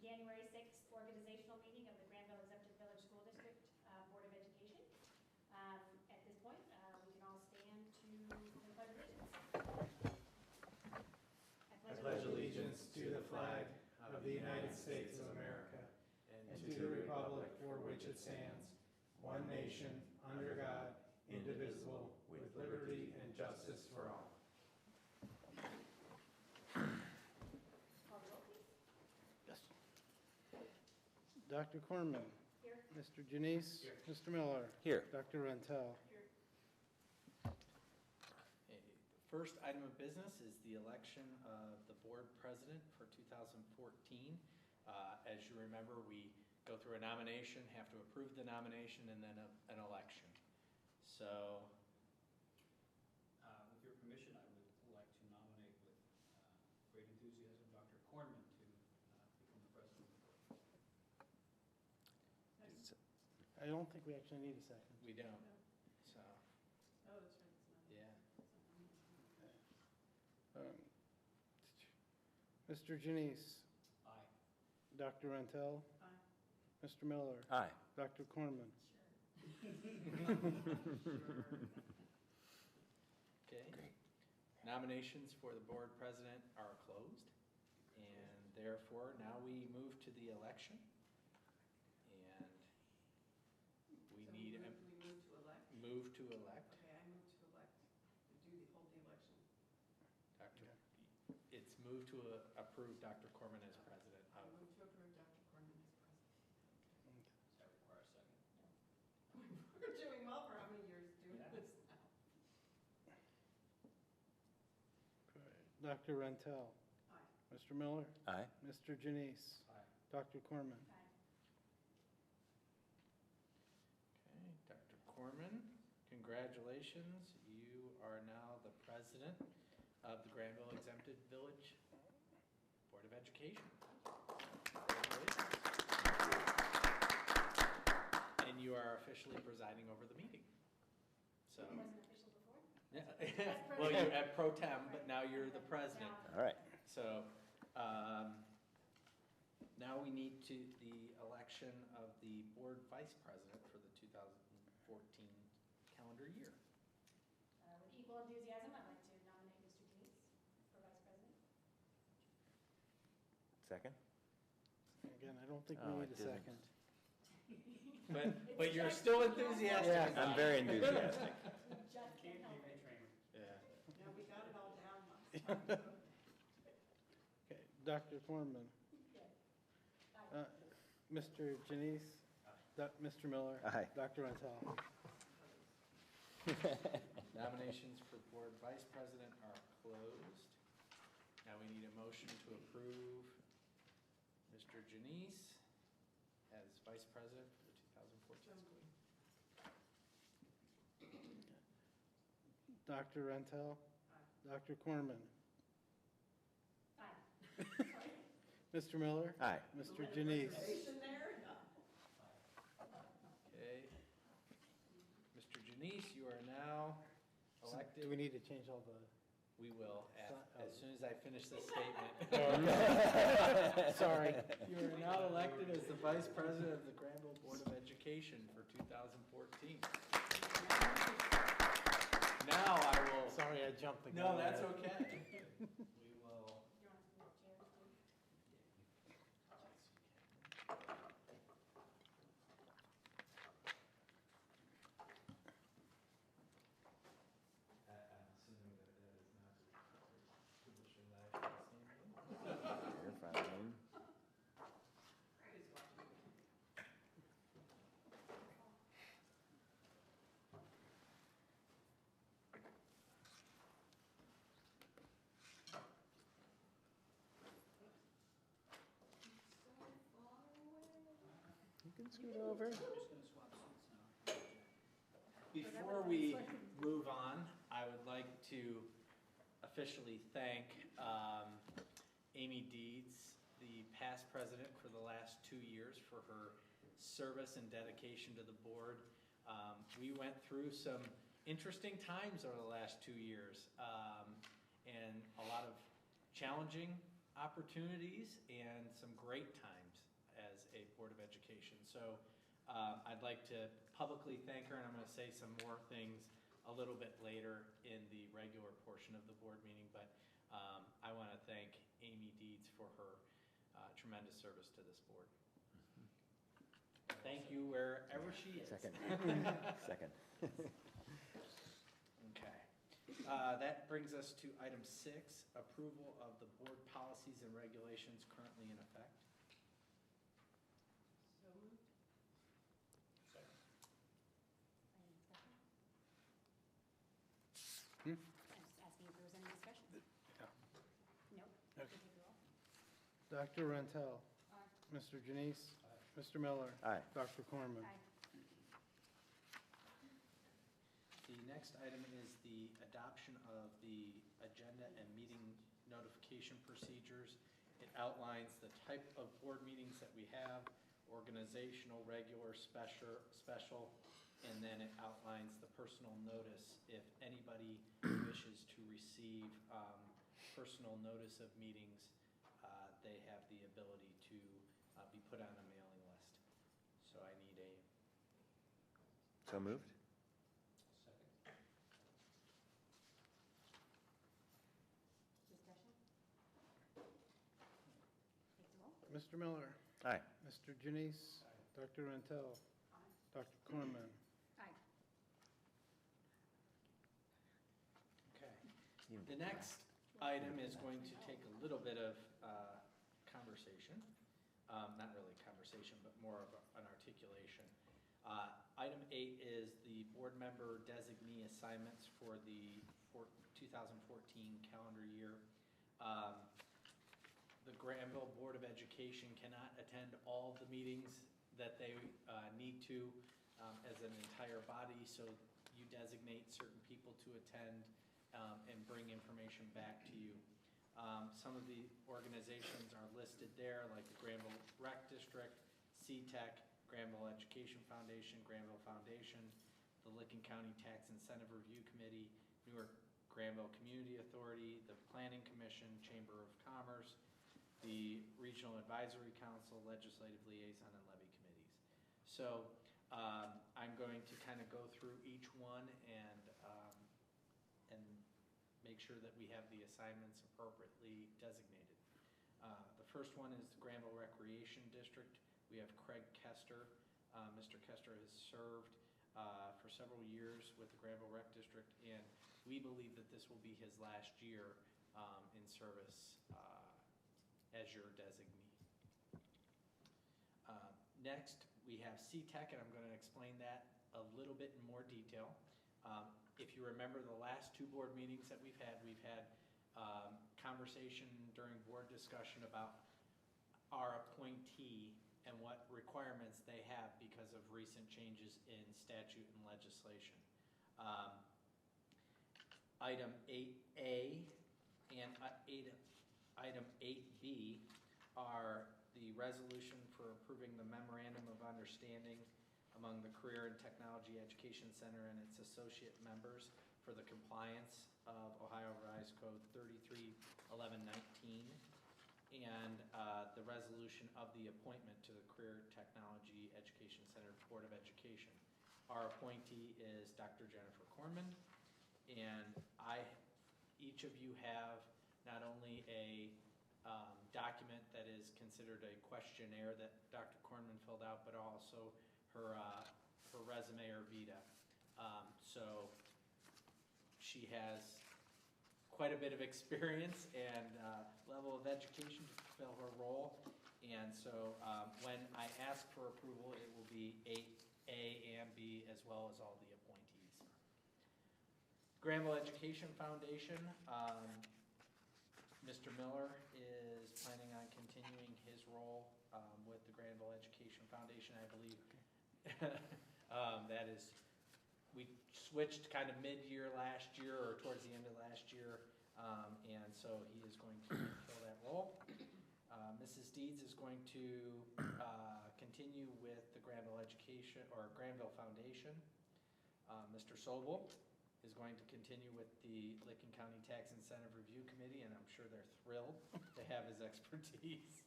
January 6th organizational meeting of the Granville Exempted Village School District Board of Education. At this point, we can all stand to the Pledge of Allegiance. I pledge allegiance to the flag of the United States of America and to the republic for which it stands, one nation, under God, indivisible, with liberty and justice for all. Yes. Dr. Corman. Here. Mr. Janice. Here. Mr. Miller. Here. Dr. Rentel. Here. The first item of business is the election of the board president for 2014. As you remember, we go through a nomination, have to approve the nomination, and then an election. So, with your permission, I would like to nominate with great enthusiasm Dr. Corman to become the president of the board. I don't think we actually need a second. we don't. So, Oh, that's right. yeah. Mr. Janice. Aye. Dr. Rentel. Aye. Mr. Miller. Aye. Dr. Corman. Sure. Okay. Great. Nominations for the board president are closed, and therefore now we move to the election. And we So need we a move to elect? move to elect. Okay, I move to elect, hold the election. Dr. It's moved to approve Dr. Corman as president. I move to approve Dr. Corman as president. Okay. Does that require a second? We're doing well for how many years doing Yeah. this now? Dr. Rentel. Aye. Mr. Miller. Aye. Mr. Janice. Aye. Dr. Corman. Aye. Okay, Dr. Corman, congratulations. You are now the president of the Granville Exempted Village Board of Education. Congratulations. And you are officially presiding over the meeting. It So, wasn't official before? yeah. Well, you're at pro tem, but now you're the president. Now- All right. So, now we need to the election of the board vice president for the 2014 calendar year. With equal enthusiasm, I'd like to nominate Mr. Janice for vice president. Second. Again, I don't think we Oh, need a it didn't. second. But you're still enthusiastic. Yeah. about I'm it. very enthusiastic. Just can't help it. Yeah. Now, we got it all down last time. Okay, Dr. Corman. Yeah. Aye. Mr. Janice. Mr. Miller. Aye. Dr. Rentel. Nominations for board vice president are closed. Now we need a motion to approve Mr. Janice as vice president for the 2014 school year. Dr. Rentel. Aye. Dr. Corman. Aye. Sorry. Mr. Miller. Aye. Mr. Janice. Reservation there? No. Okay. Mr. Janice, you are now elected. Do we need to change all the? We will, as soon as I finish this statement. Sorry. You are now elected as the Vice President of the Granville Board of Education for 2014. Now I will. Sorry, I jumped the gun. No, that's okay. We will. You want to move chairs too? I'm assuming that that is not the position that I should stand in. You're fine. Great is watching. You can scoot over. I'm just going to swap seats now. Before we move on, I would like to officially thank Amy Deeds, the past president for the last 2 years, for her service and dedication to the board. We went through some interesting times over the last 2 years, and a lot of challenging opportunities and some great times as a Board of Education. So I'd like to publicly thank her, and I'm going to say some more things a little bit later in the regular portion of the board meeting, but I want to thank Amy Deeds for her tremendous service to this board. Thank you wherever she is. Second. Second. Okay. That brings us to item 6, approval of the board policies and regulations currently in effect. So moved. Any discussion? I'm just asking if there was any discussion. No? Okay. Can take the roll. Dr. Rentel. Aye. Mr. Janice. Mr. Miller. Aye. Dr. Corman. Aye. The next item is the adoption of the agenda and meeting notification procedures. It outlines the type of board meetings that we have, organizational, regular, special, and then it outlines the personal notice. If anybody wishes to receive personal notice of meetings, they have the ability to be put on a mailing list. So I need a So moved? Second. Discussion? Take the roll. Mr. Miller. Aye. Mr. Janice. Dr. Rentel. Dr. Corman. Aye. Okay. The next item is going to take a little bit of conversation. Not really conversation, but more of an articulation. Item 8 is the board member designee assignments for the 2014 calendar year. The Granville Board of Education cannot attend all the meetings that they need to as an entire body, so you designate certain people to attend and bring information back to you. Some of the organizations are listed there, like the Granville Rec District, CTEC, Granville Education Foundation, Granville Foundation, the Licking County Tax Incentive Review Committee, Newark Granville Community Authority, the Planning Commission, Chamber of Commerce, the Regional Advisory Council, Legislative Liaison, and Levy Committees. So I'm going to kind of go through each one and make sure that we have the assignments appropriately designated. The first one is the Granville Recreation District. We have Craig Kester. Mr. Kester has served for several years with the Granville Rec District, and we believe that this will be his last year in service as your designee. Next, we have CTEC, and I'm going to explain that a little bit in more detail. If you remember the last 2 board meetings that we've had conversation during board discussion about our appointee and what requirements they have because of recent changes in statute and legislation. Item 8A and item 8B are the resolution for approving the memorandum of understanding among the Career and Technology Education Center and its associate members for the compliance of Ohio Revised Code 331119, and the resolution of the appointment to the Career Technology Education Center Board of Education. Our appointee is Dr. Jennifer Corman, and each of you have not only a document that is considered a questionnaire that Dr. Corman filled out, but also her resume or vita. So she has quite a bit of experience and level of education to fulfill her role. And so when I ask for approval, it will be 8A and B as well as all the appointees. Granville Education Foundation, Mr. Miller is planning on continuing his role with the Granville Education Foundation, I believe. That is, we switched kind of mid-year last year or towards the end of last year, and so he is going to fill that role. Mrs. Deeds is going to continue with the Granville Education or Granville Foundation. Mr. Sobel is going to continue with the Licking County Tax Incentive Review Committee, and I'm sure they're thrilled to have his expertise.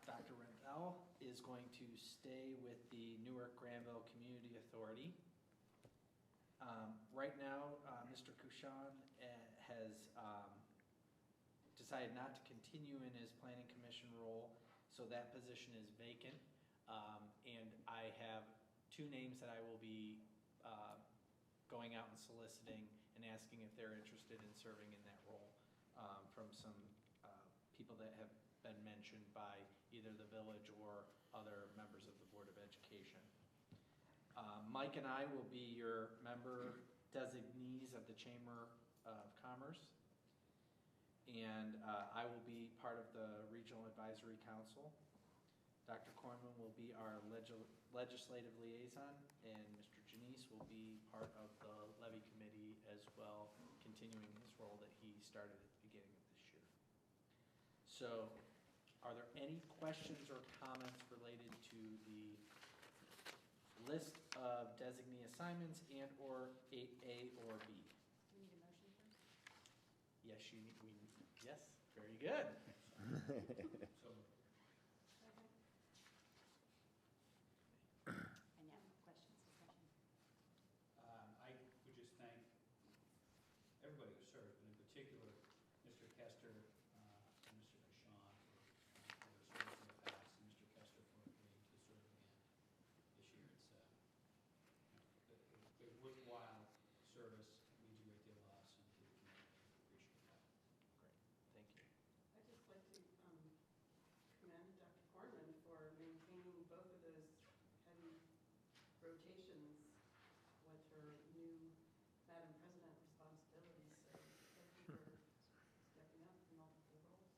Dr. Rendell is going to stay with the Newark Granville Community Authority. Right now, Mr. Kuchan has decided not to continue in his Planning Commission role, so that position is vacant. And I have 2 names that I will be going out and soliciting and asking if they're interested in serving in that role from some people that have been mentioned by either the village or other members of the Board of Education. Mike and I will be your member designees of the Chamber of Commerce, and I will be part of the Regional Advisory Council. Dr. Kornman will be our legislative liaison, and Mr. Janice will be part of the levy committee as well, continuing his role that he started at the beginning of this year. So, are there any questions or comments related to the list of designee assignments and or 8A or B? Do we need a motion first? Yes, yes, very good. So, And now, questions, discussion. I would just thank everybody who served, but in particular, Mr. Kester and Mr. Kuchan for their service in the past, and Mr. Kester for agreeing to serve again this year. It's a worthwhile service, means a great deal to us and to the community. Appreciate that. Great, thank you. I'd just like to commend Dr. Corman for maintaining both of those heavy rotations with her new Madam President responsibilities. So thank you for stepping up in multiple roles.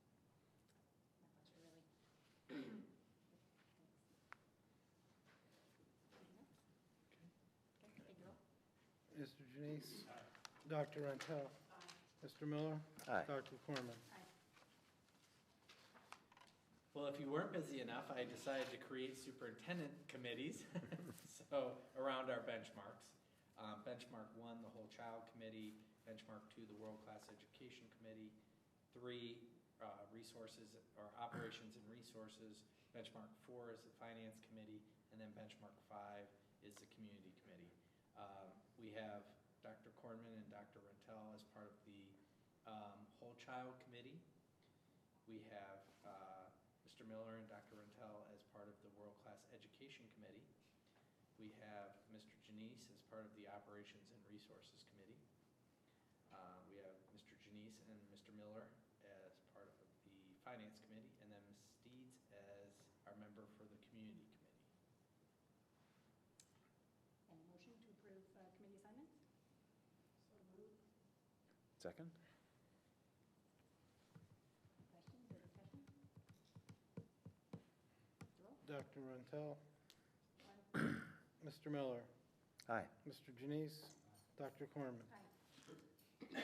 My pleasure, really. Okay, thank you all. Mr. Janice, Aye. Dr. Rentel, Mr. Miller, Aye. Dr. Corman. Aye. Well, if you weren't busy enough, I decided to create superintendent committees, so around our benchmarks. Benchmark 1, the Whole Child Committee. Benchmark 2, the World Class Education Committee. 3, resources or operations and resources. Benchmark 4 is the Finance Committee, and then benchmark 5 is the Community Committee. We have Dr. Kornman and Dr. Rentel as part of the Whole Child Committee. We have Mr. Miller and Dr. Rentel as part of the World Class Education Committee. We have Mr. Janice as part of the Operations and Resources Committee. We have Mr. Janice and Mr. Miller as part of the Finance Committee, and then Ms. Steeds as our member for the Community Committee. And a motion to approve committee assignments? So moved. Second? Questions or discussion? Roll. Dr. Rentel, One. Mr. Miller, Aye. Mr. Janice, Dr. Corman. Aye.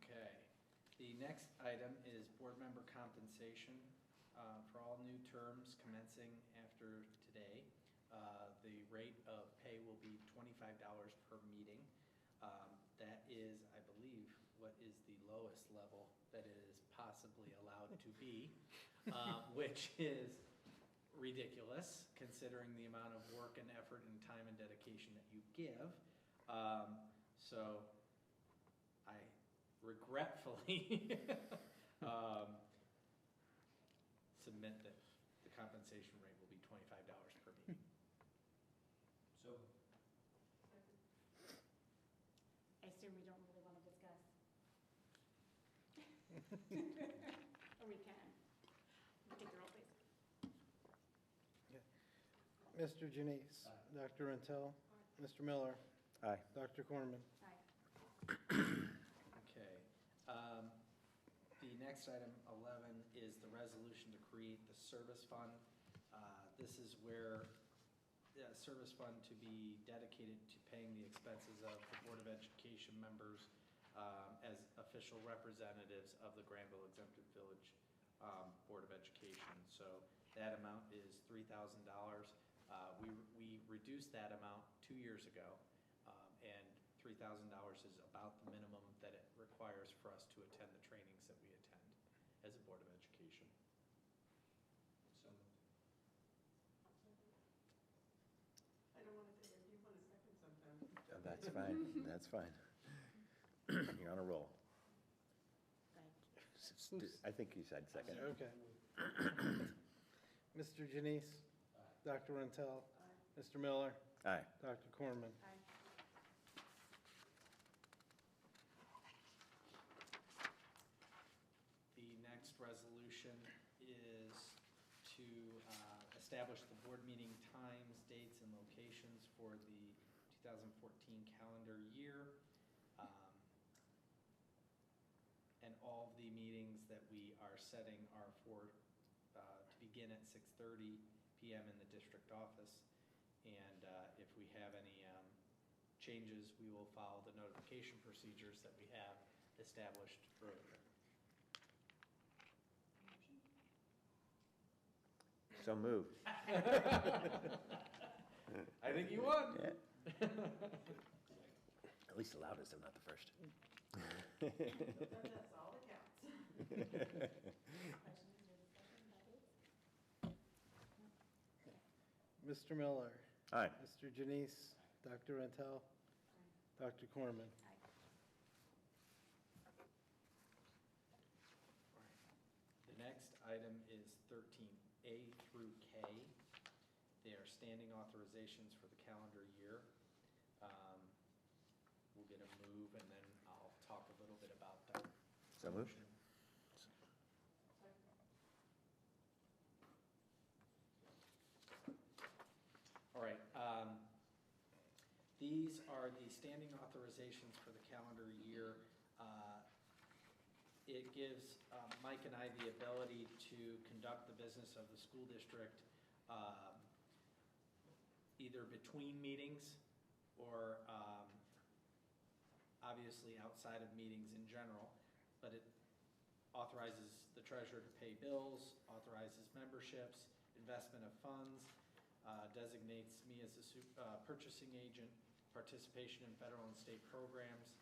Okay. The next item is board member compensation for all new terms commencing after today. The rate of pay will be $25 per meeting. That is, I believe, what is the lowest level that it is possibly allowed to be, which is ridiculous considering the amount of work and effort and time and dedication that you give. So I regretfully submit that the compensation rate will be $25 per meeting. So, I assume we don't really want to discuss. Or we can. Take the roll, please. Mr. Janice, Aye. Dr. Rentel, Mr. Miller, Aye. Dr. Corman. Aye. Okay. The next item, 11, is the resolution to create the service fund. This is where a service fund to be dedicated to paying the expenses of the Board of Education members as official representatives of the Granville Exempted Village Board of Education. So that amount is $3,000. We reduced that amount 2 years ago, and $3,000 is about the minimum that it requires for us to attend the trainings that we attend as a Board of Education. So moved. I don't want to take it, you want a second sometime. That's fine, that's fine. You're on a roll. I think you said second. Okay. Mr. Janice, Dr. Rentel, Mr. Miller, Aye. Dr. Corman. Aye. The next resolution is to establish the board meeting times, dates, and locations for the 2014 calendar year. And all of the meetings that we are setting are for, to begin at 6:30 PM in the district office. And if we have any changes, we will follow the notification procedures that we have established earlier. So moved. I think you won. Yeah. At least the loudest, I'm not the first. That's all that counts. Questions or discussion about these? Mr. Miller, Aye. Mr. Janice, Dr. Rentel, Dr. Corman. The next item is 13A through K. They are standing authorizations for the calendar year. We'll get a move, and then I'll talk a little bit about them. So moved. All right. These are the standing authorizations for the calendar year. It gives Mike and I the ability to conduct the business of the school district either between meetings or obviously outside of meetings in general, but it authorizes the treasurer to pay bills, authorizes memberships, investment of funds, designates me as a purchasing agent, participation in federal and state programs,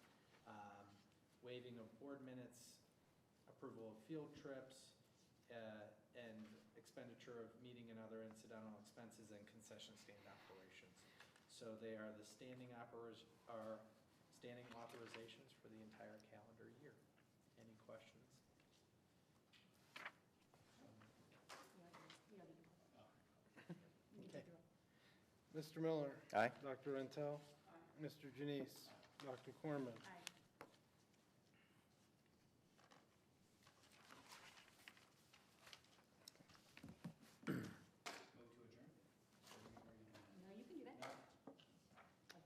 waiving of board minutes, approval of field trips, and expenditure of meeting and other incidental expenses and concession stand operations. So they are the standing authorizations for the entire calendar year. Any questions? Okay. Mr. Miller, Aye. Dr. Rentel, Mr. Janice, Dr. Corman. Aye. Move to adjourn? Or are you ready to- No, you can do that. No?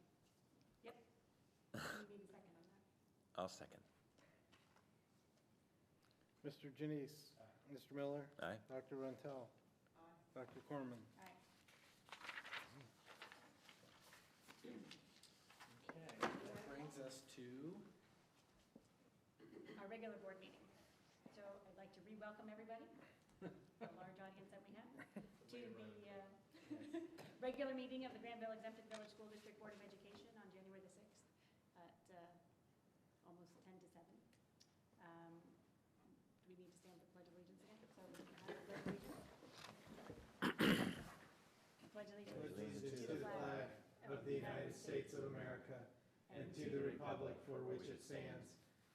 Yep. You need a second on that. I'll second. Mr. Janice, Mr. Miller, Aye. Dr. Rentel, Dr. Corman. Aye. Okay, that brings us to, Our regular board meeting. So I'd like to re-welcome everybody, the large audience that we have, to the regular meeting of the Granville Exempted Village School District Board of Education on January the 6th at almost 10 to 7. Do we need to stand for Pledge of Allegiance again? So we can have a Pledge of Allegiance. Pledge Allegiance to the flag of the United States of America and to the republic for which it stands,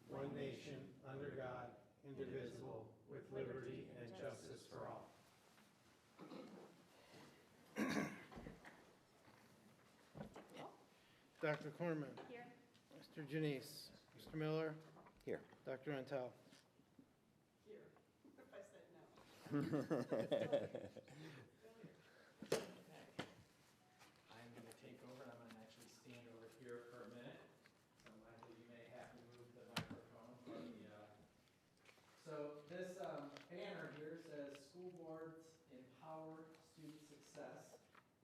one nation, under God, indivisible, with liberty and justice for all. Dr. Corman, Here. Mr. Janice, Mr. Miller, Here. Dr. Rentel. Here, if I said no. I'm going to take over, and I'm going to actually stand over here for a minute. So Michael, you may have to move the microphone for the, so this banner here says School Boards Empower Student Success,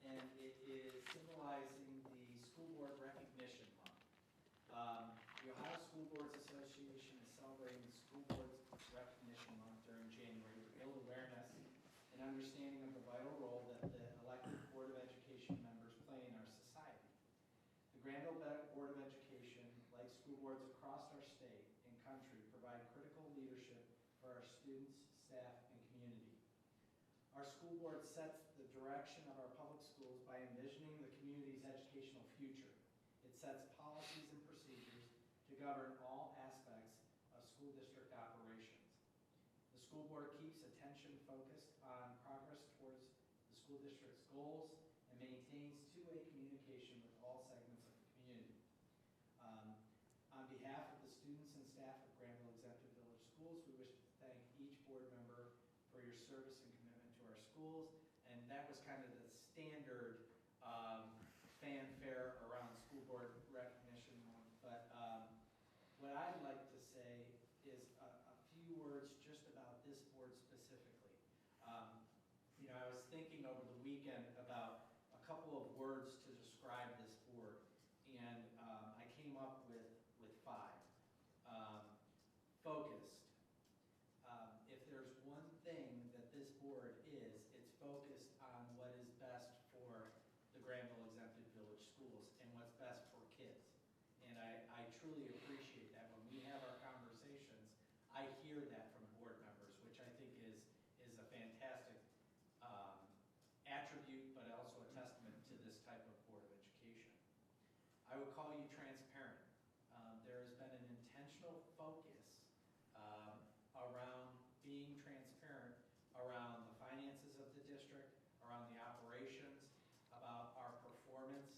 and it is symbolizing the School Board Recognition Month. The Ohio School Boards Association is celebrating the School Boards Recognition Month during January to build awareness and understanding of the vital role that the elected Board of Education Granville Board of Education, like school boards across our state and country, provide critical leadership for our students, staff, and community. Our school board sets the direction of our public schools by envisioning the community's educational future. It sets policies and procedures to govern all aspects of school district operations. The school board keeps attention focused on progress towards the school district's goals and maintains two-way communication with all segments of the community. On behalf of the students and staff of Granville Exempted Village Schools, we wish to thank each board member for your service and commitment to our schools. And that was kind of the standard fanfare around school board recognition. But what I'd like to say is a few words just about this board specifically. I was thinking over the weekend about a couple of words to describe this board, and I came up with five. Focused. If there's one thing that this board is, it's focused on what is best for the Granville Exempted Village Schools and what's best for kids. And I truly appreciate that. When we have our conversations, I hear that from board members, which I think is a fantastic attribute, but also a testament to this type of Board of Education. I would call you transparent. There has been an intentional focus around being transparent around the finances of the district, around the operations, about our performance.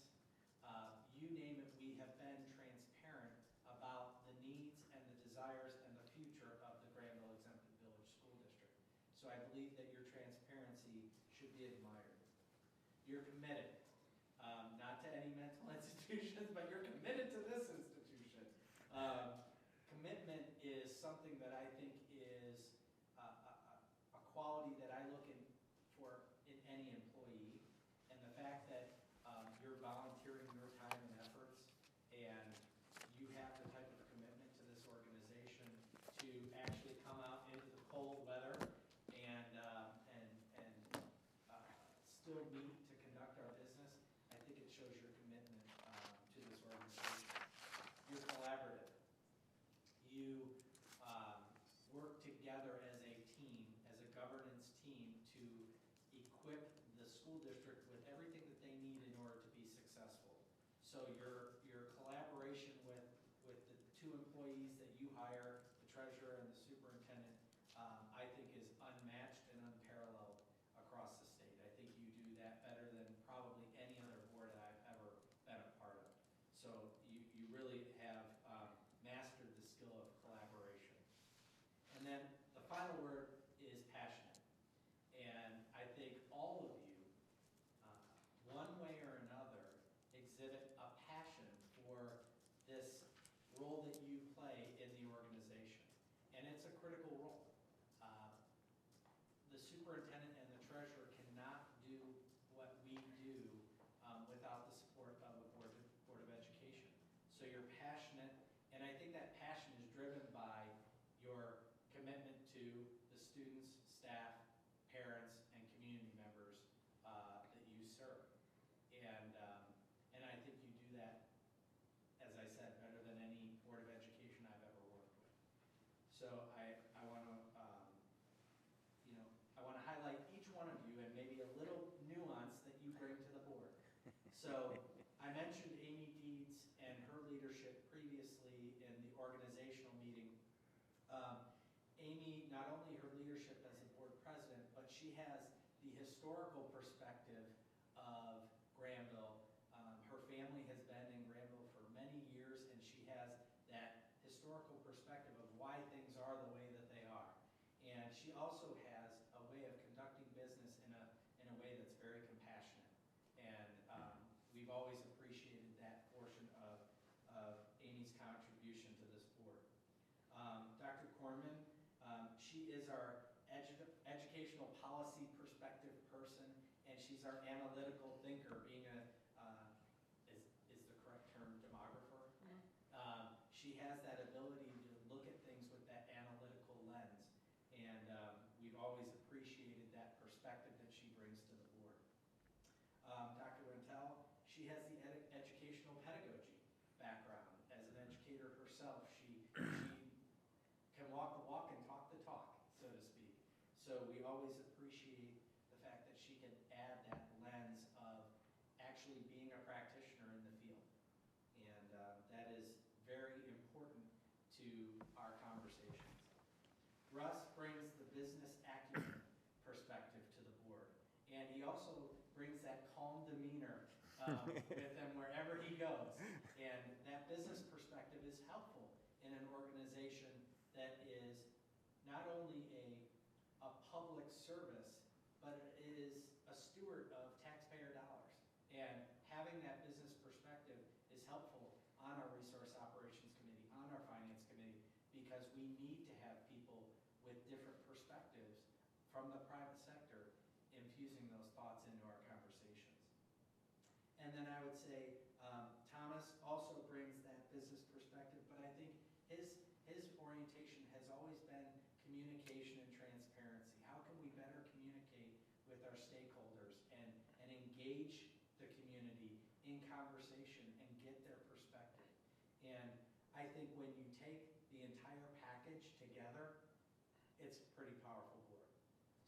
You name it, we have been transparent about the needs and the desires and the future of the Granville Exempted Village School District. So I believe that your transparency should be admired. You're committed, not to any mental institutions, but you're committed to this institution. Commitment is something that I think is a quality that I look for in any employee, and the fact that you're volunteering your time and efforts, and you have the type of commitment to this organization to actually come out into the cold weather and still meet to conduct our business, I think it shows your commitment to this organization. You're collaborative. You work together as a team, as a governance team, to equip the school district with everything that they need in order to be successful. So your collaboration with the two employees that you hire, the treasurer and the superintendent, I think is unmatched and unparalleled across the state. I think you do that better than probably any other board that I've ever been a part of. So you really have mastered the skill of collaboration. And then the final word is passionate. And I think all of you, one way or another, exhibit a passion for this role that you play in the organization. And it's a critical role. The superintendent and the treasurer cannot do what we do without the support of the Board of Education. So you're passionate, and I think that passion is driven by your commitment to the students, staff, parents, and community members that you serve. And I think you do that, as I said, better than any Board of Education I've ever worked with. So I want to highlight each one of you and maybe a little nuance that you bring to the board. So I mentioned Amy Deeds and her leadership previously in the organizational meeting. Amy, not only her leadership as a board president, but she has the historical perspective of Granville. Her family has been in Granville for many years, and she has that historical perspective of why things are the way that they are. And she also has a way of conducting business in a way that's very compassionate. And we've always appreciated that portion of Amy's contribution to this board. Dr. Kornman, she is our educational policy perspective person, and she's our analytical thinker, being is the correct term demographer? She has that ability to look at things with that analytical lens, and we've always appreciated that perspective that she brings to the board. Dr. Rentel, she has the educational pedagogy herself. She can walk the walk and talk the talk, so to speak. So we always appreciate the fact that she can add that lens of actually being a practitioner in the field. And that is very important to our conversations. Russ brings the business acumen perspective to the board. And he also brings that calm demeanor with him wherever he goes. And that business perspective is helpful in an organization that is not only a public service, but it is a steward of taxpayer dollars. And having that business perspective is helpful on our Resource Operations Committee, on our Finance Committee, because we need to have people with different perspectives from the private sector infusing those thoughts into our conversations. And then I would say Thomas also brings that business perspective, but I think his orientation has always been communication and transparency. How can we better communicate with our stakeholders and engage the community in conversation and get their perspective? And I think when you take the entire package together, it's a pretty powerful board.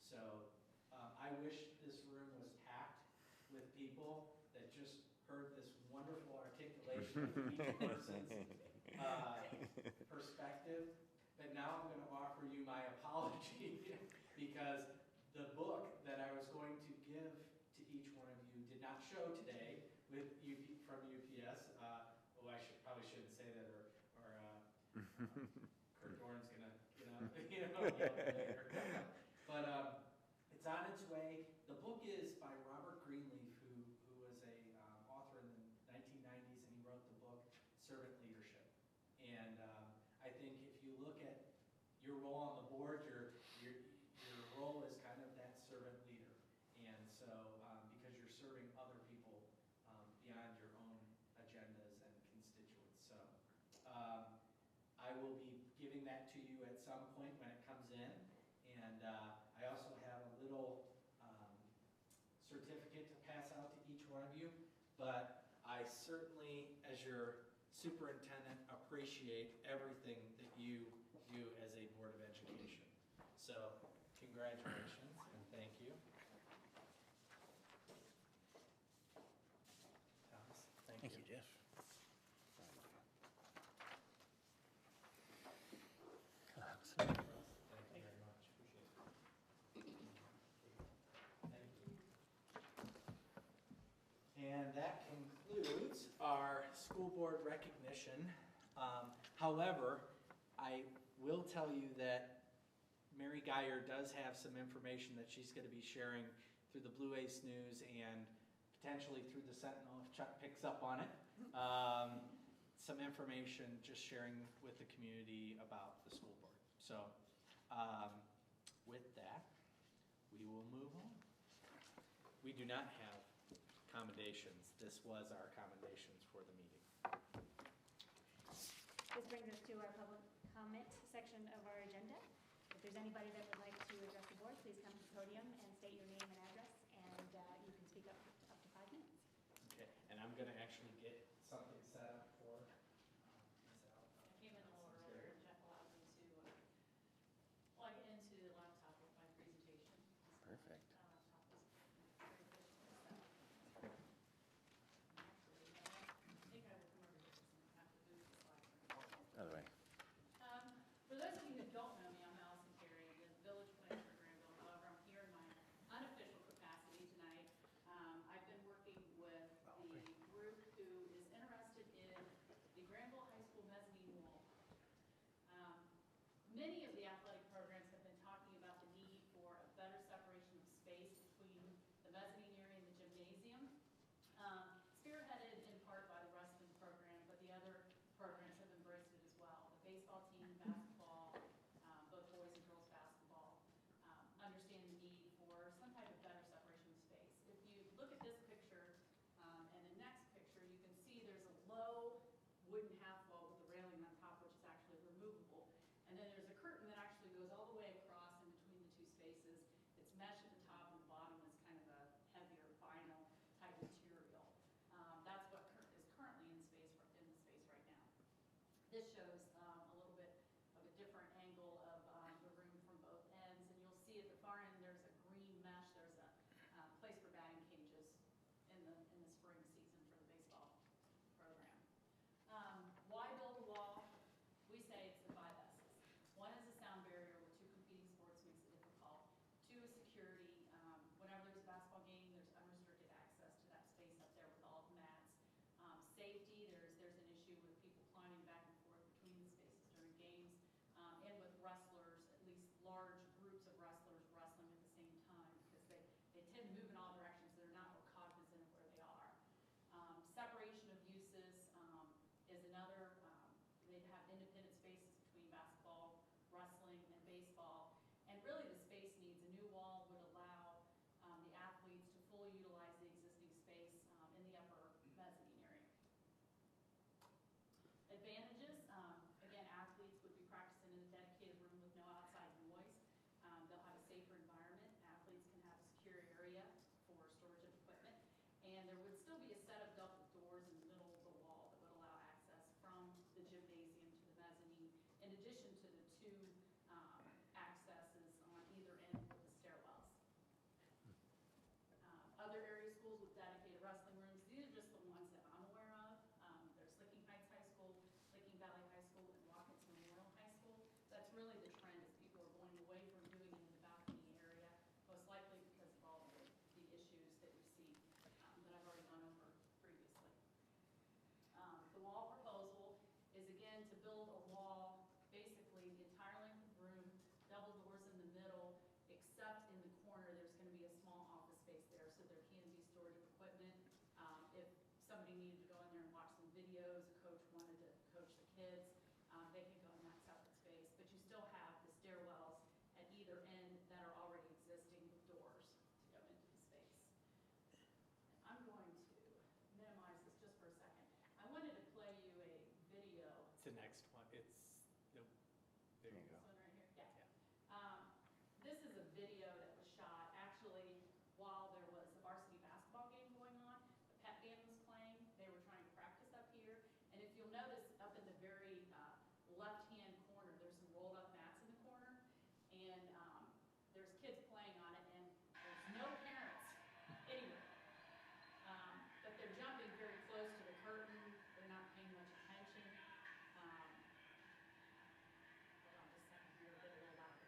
So I wish this room was packed with people that just heard this wonderful articulation of each person's perspective. But now I'm going to offer you my apology because the book that I was going to give to each one of you did not show today with from UPS. Probably shouldn't say that, or Kurt Dorn's going to yell later. But it's on its way. The book is by Robert Greenleaf, who was a author in the 1990s, and he wrote the book Servant Leadership. And I think if you look at your role on the board, your role is kind of that servant leader. And so because you're serving other people beyond your own agendas and constituents. So I will be giving that to you at some point when it comes in. And I also have a little certificate to pass out to each one of you. But I certainly, as your superintendent, appreciate everything that you do as a Board of Education. So congratulations and thank you. Thomas, thank you. Jeff. Thank you very much. Appreciate it. Thank you. And that concludes our school board recognition. However, I will tell you that Mary Geyer does have some information that she's going to be sharing through the Blue Ace News and potentially through the Sentinel if Chuck picks up on it. Some information just sharing with the community about the school board. So with that, we will move on. We do not have commendations. This was our commendations for the meeting. This brings us to our public comment section of our agenda. If there's anybody that would like to address the board, please come to the podium and state your name and address, and you can speak up to 5 minutes. Okay, and I'm going to actually get something set up for Ms. Al. I came in a little earlier, and Jeff allowed me to plug it into the laptop with my presentation. Perfect. My laptop was very efficient, so. Actually, I think I will come over here and have to move the slide. By the way. For those of you who don't know me, I'm Allison Carey, the village planner for Granville. However, I'm here in my unofficial capacity tonight. I've been working with the group who is interested in the Granville High School mezzanine wall. Many of the athletic programs have been talking about the need for a better separation of space between the mezzanine area and the gymnasium. Spearheaded in part by the wrestling program, but the other programs have embraced it as well. The baseball team, basketball, both boys and girls basketball, understand the need for some type of better separation of space. If you look at this picture and the next picture, you can see there's a low wooden half wall with a railing on top, which is actually removable. And then there's a curtain that actually goes all the way across in between the two spaces. It's mesh at the top, and the bottom is kind of a heavier vinyl type material. That's what is currently in the space right now. This shows a little bit of a different angle of the room from both ends, and you'll see at the far end there's a green mesh. There's a place for batting cages in the spring season for the baseball program. Why build a wall? We say it's the 5 S's. One is a sound barrier where 2 competing sports makes it difficult. 2 is security. Whenever there's a basketball game, there's unrestricted access to that space up there with all the mats. Safety, there's an issue with people climbing back and forth between the spaces during games, and with wrestlers, at least large groups of wrestlers wrestling at the same time, because they tend to move in all directions. They're not real cognizant of where they are. Separation of uses is another. They have independent spaces between basketball, wrestling, and baseball. And really the space needs a new wall would allow the athletes to fully utilize the existing space in the upper mezzanine area. Advantages, again, athletes would be practicing in a dedicated room with no outside noise. They'll have a safer environment. Athletes can have a secure area for storage of equipment. And there would still be a set of double doors in the middle of the wall that would allow access from the gymnasium to the mezzanine, in addition to the 2 accesses on either end of the stairwells. Other area schools with dedicated wrestling rooms, these are just the ones that I'm aware of. There's Licking Heights High School, Licking Valley High School, and Watkins Memorial High School. That's really the trend, is people are going away from doing it in the balcony area, most likely because of all of the issues that we see that I've already gone over previously. The wall proposal is, again, to build a wall basically the entire length of the room, double doors in the middle, except in the corner there's going to be a small office space there, so there can be storage of equipment. If somebody needed to go in there and watch some videos, a coach wanted to coach the kids, they could go in that separate space. But you still have the stairwells at either end that are already existing with doors to go into the space. I'm going to minimize this just for a second. I wanted to play you a video. It's the next one. Nope. There you go. This one right here? Yeah. This is a video that was shot actually while there was a varsity basketball game going on. The pep band was playing. They were trying to practice up here. And if you'll notice, up in the very left-hand corner, there's some rolled-up mats in the corner. And there's kids playing on it, and there's no parents anywhere. But they're jumping very close to the curtain. They're not paying much attention. Hold on just a second here, get a little louder.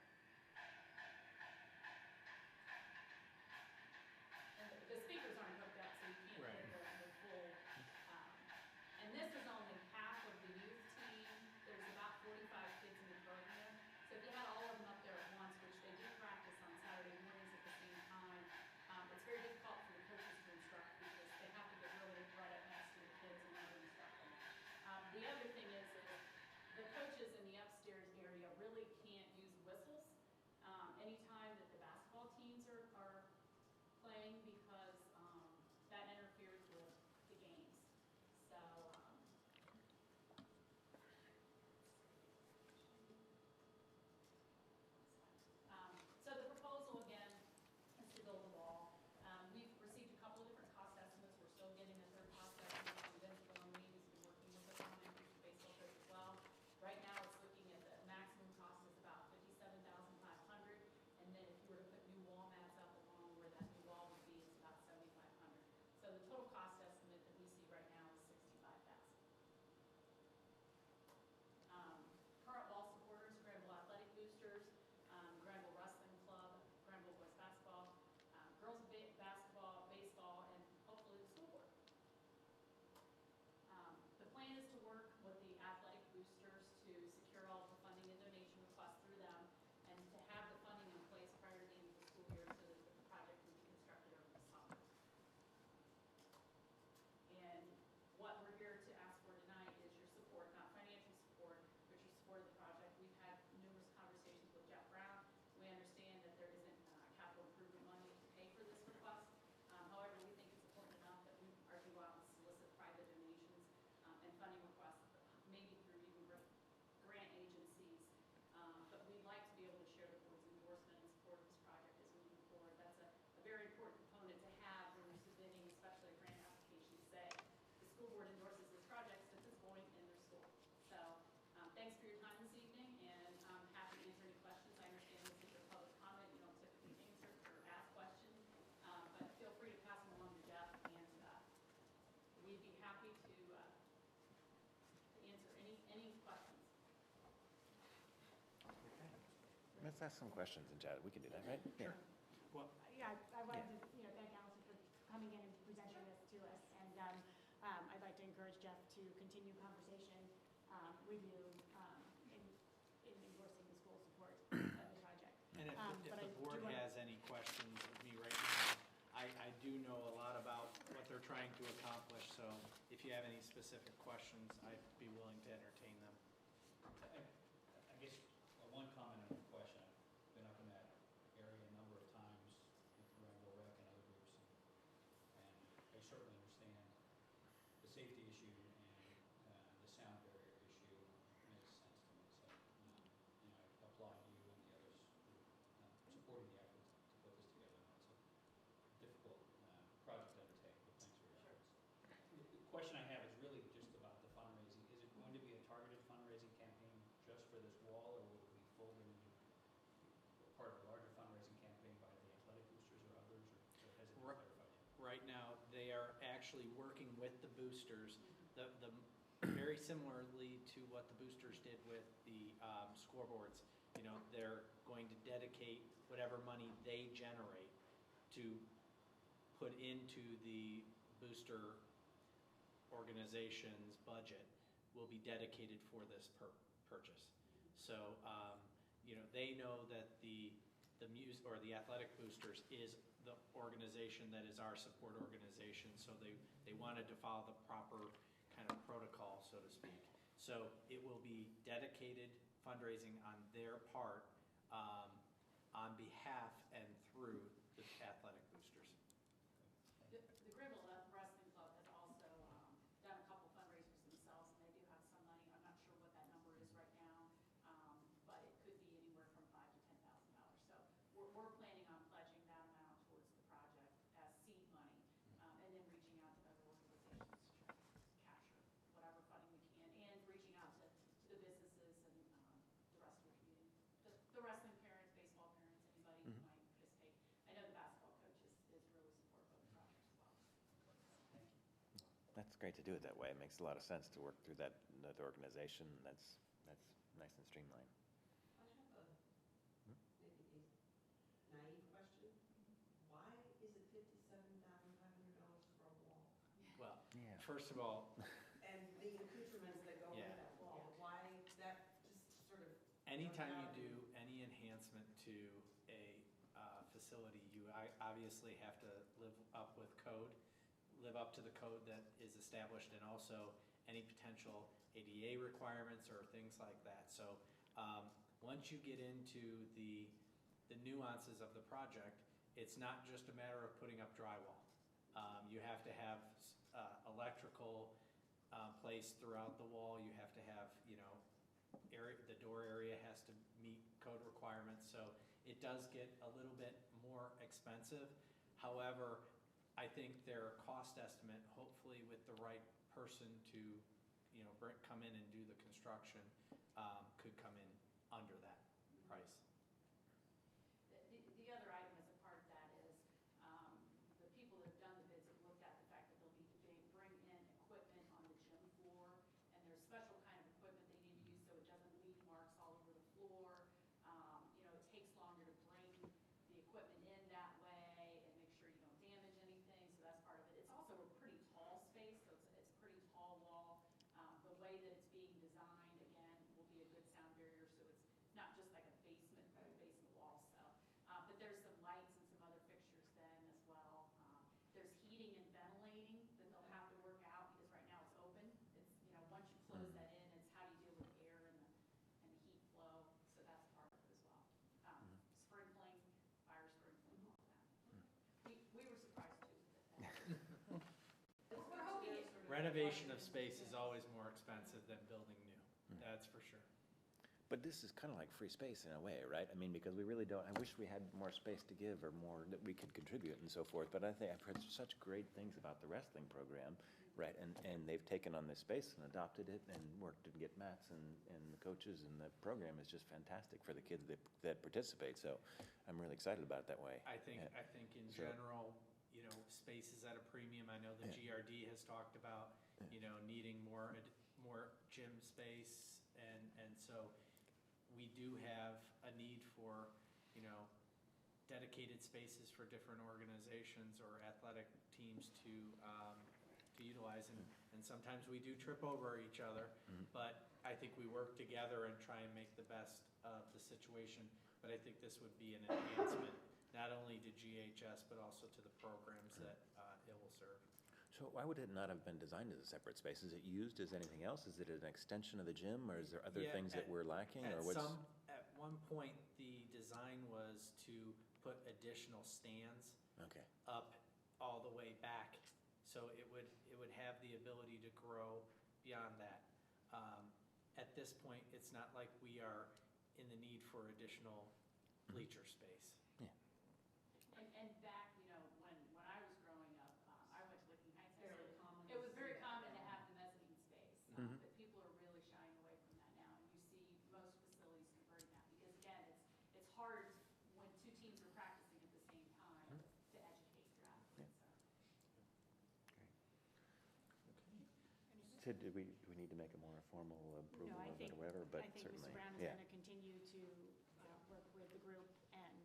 Let's ask some questions in chat. We can do that, right? Yeah. Well, Yeah, I wanted to, thank Allison for coming in and presenting this to us. And I'd like to encourage Jeff to continue conversation with you in endorsing the school support of the project. and if But the I do board wanna- has any questions of me right now, I do know a lot about what they're trying to accomplish, so if you have any specific questions, I'd be willing to entertain them. I guess one comment and one question. I've been up in that area a number of times with Granville Rec and other groups, and I certainly understand the safety issue and the sound barrier issue makes sense to me. So, I applaud you and the others for supporting the effort to put this together. It's a difficult project to undertake, but thanks for your efforts. The question I have is really just about the fundraising. Is it going to be a targeted fundraising campaign just for this wall, or will it be folded into part of a larger fundraising campaign by the athletic boosters or others, or has it been Right. clarified yet? Right now, they are actually working with the boosters, very similarly to what the boosters did with the scoreboards. They're going to dedicate whatever money they generate to put into the booster organization's budget will be dedicated for this purchase. So, they know that the athletic boosters is the organization that is our support organization, so they wanted to follow the proper kind of protocol, so to speak. So it will be dedicated fundraising on their part, on behalf and through the athletic boosters. The Greenville Wrestling Club has also done a couple fundraisers themselves, and they do have some money. I'm not sure what that number is right now, but it could be anywhere from $5,000 to $10,000. So we're planning on pledging that amount towards the project as seed money, and then reaching out to other organizations to try to capture whatever funding we can, and reaching out to the businesses and the rest of the community. The wrestling parents, baseball parents, anybody who might participate. I know the basketball coach is really supportive of the project as well. Thank you. That's great to do it that way. It makes a lot of sense to work through that organization. That's nice and streamlined. I have maybe a naive question. Why is it $57,500 for a wall? Well, Yeah. first of all, And the accoutrements that go with Yeah. that wall, why that just sort of. anytime you jumped out do at me. any enhancement to a facility, you obviously have to live up to the code that is established, and also any potential ADA requirements or things like that. So once you get into the nuances of the project, it's not just a matter of putting up drywall. You have to have electrical placed throughout the wall. You have to have, the door area has to meet code requirements. So it does get a little bit more expensive. However, I think their cost estimate, hopefully with the right person to, come in and do the construction, could come in under that price. The other item as a part of that is, the people that have done the bids have looked at the fact that they bring in equipment on the gym floor, and there's special kind of equipment they need to use so it doesn't leave marks all over the floor. It takes longer to bring the equipment in that way and make sure you don't damage anything, so that's part of it. It's also a pretty tall space, so it's a pretty tall wall. The way that it's being designed, again, will be a good sound barrier, so it's not just like a basement wall, so. But there's some lights and some other fixtures then as well. There's heating and ventilating that they'll have to work out, because right now it's open. It's, once you close that in, it's how do you deal with air and the heat flow, so that's part of it as well. Sprinkling, fire sprinkling, all of that. We were surprised too with that. We're hoping it. Renovation of space is always more expensive than building new. That's for sure. But this is kind of like free space in a way, right? I mean, because we really don't, I wish we had more space to give or more that we could contribute and so forth. But I think I've heard such great things about the wrestling program, right? And they've taken on this space and adopted it and worked to get mats, and the coaches, and the program is just fantastic for the kids that participate. So I'm really excited about it that way. I think in So- general, space is at a premium. I know the GRD has talked about, needing more gym space, and so we do have a need for, dedicated spaces for different organizations or athletic teams to utilize, and sometimes we do trip over each other, but I think we work together and try and make the best of the situation. But I think this would be an enhancement, not only to GHS, but also to the programs that it will serve. So why would it not have been designed as a separate space? Is it used as anything else? Is it an extension of the gym, or is there other Yeah, things that we're lacking, or what's? At one point, the design was to put additional stands Okay. up all the way back, so it would have the ability to grow beyond that. At this point, it's not like we are in the need for additional bleacher space. And back, when I was growing up, I went to Licking Heights. Fairly common. It was very common to have the mezzanine space, Mhm. but people are really shying away from that now. And you see most facilities converting that because, again, it's hard when two teams are practicing at the same time to educate your athletes. So do we need to make a more formal approval No, I of it think, or whatever, but I think certainly, Mr. Brown is yeah, going to continue to work with the group and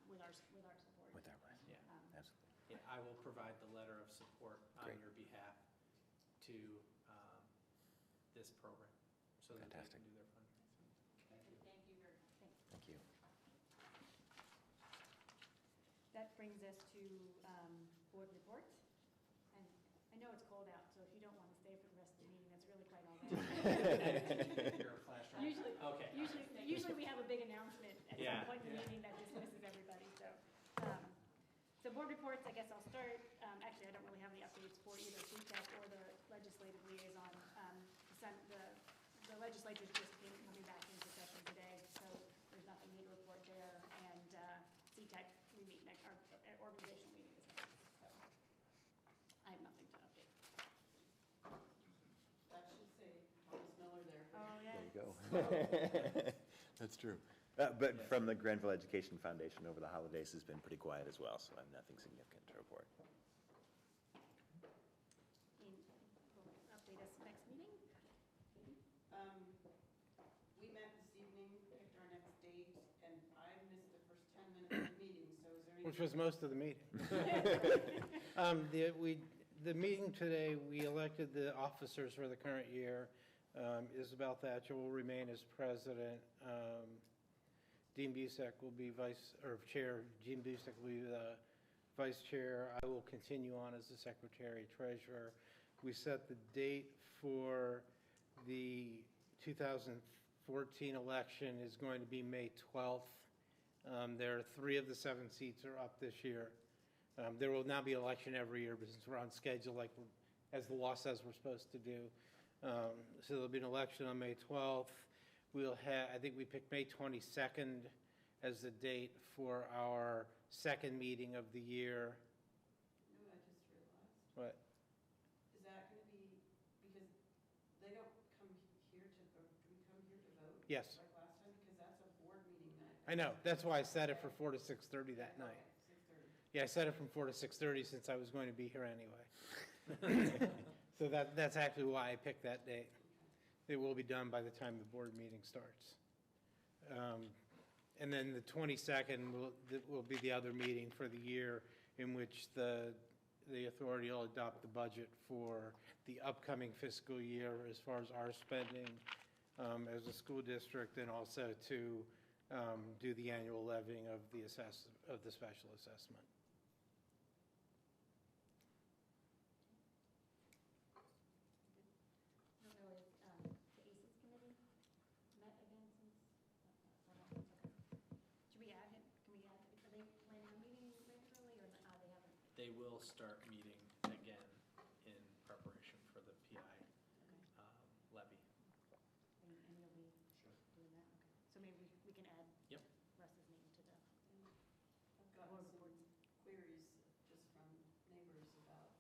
with our support. with our, Yeah. absolutely. Yeah, I will provide the letter of support on Great. your behalf to this program, so that they Fantastic. can do their fundraising. Thank you very much. Thank you. That brings us to board reports. And I know it's cold out, so if you don't want to stay for the rest of the meeting, that's really quite all right. You're a flash drive? Usually, Okay. usually we have a big announcement at Yeah, some point in the yeah. meeting that dismisses everybody, so board reports, I guess I'll start. Actually, I don't really have any updates for either CTEC or the legislative liaison. The legislature's just coming back into session today, so there's nothing new to report there. And CTEC, we meet next, our organizational meeting is next week, so I have nothing to update. That should say Thomas Miller there. Oh, yeah. There you go. That's true. But from the Granville Education Foundation over the holidays has been pretty quiet as well, so I have nothing significant to report. And will update us next meeting. Katie? We met this evening, picked our next date, and I missed the first 10 minutes of the meeting, so is there any? Which was most of the meeting. The meeting today, we elected the officers for the current year. Isabel Thatcher will remain as president. Dean Busek will be chair. Dean Busek will be the vice chair. I will continue on as the secretary treasurer. We set the date for the 2014 election is going to be May 12th. There are 3 of the 7 seats are up this year. There will now be an election every year because we're on schedule as the law says we're supposed to do. So there'll be an election on May 12th. I think we picked May 22nd as the date for our second meeting of the year. No, I just realized. What? Is that going to be, because they don't come here to vote, do we come here to vote? Yes. Like last time, because that's a board meeting night. I know. That's why I set it for 4 to 6:30 that night. Okay, 6:30. Yeah, I set it from 4 to 6:30 since I was going to be here anyway. So that's actually why I picked that date. It will be done by the time the board meeting starts. And then the 22nd will be the other meeting for the year in which the authority will adopt the budget for the upcoming fiscal year as far as our spending as a school district, and also to do the annual levying of the special assessment. I don't know if the ACES committee met again since, okay. Should we add it? Can we add, are they planning on meeting regularly or they haven't? They will start meeting again in preparation for the PI levy. And you'll be doing that, okay. So maybe we can add Yep. Russ's name to the I've gotten board some reports. queries just from neighbors about,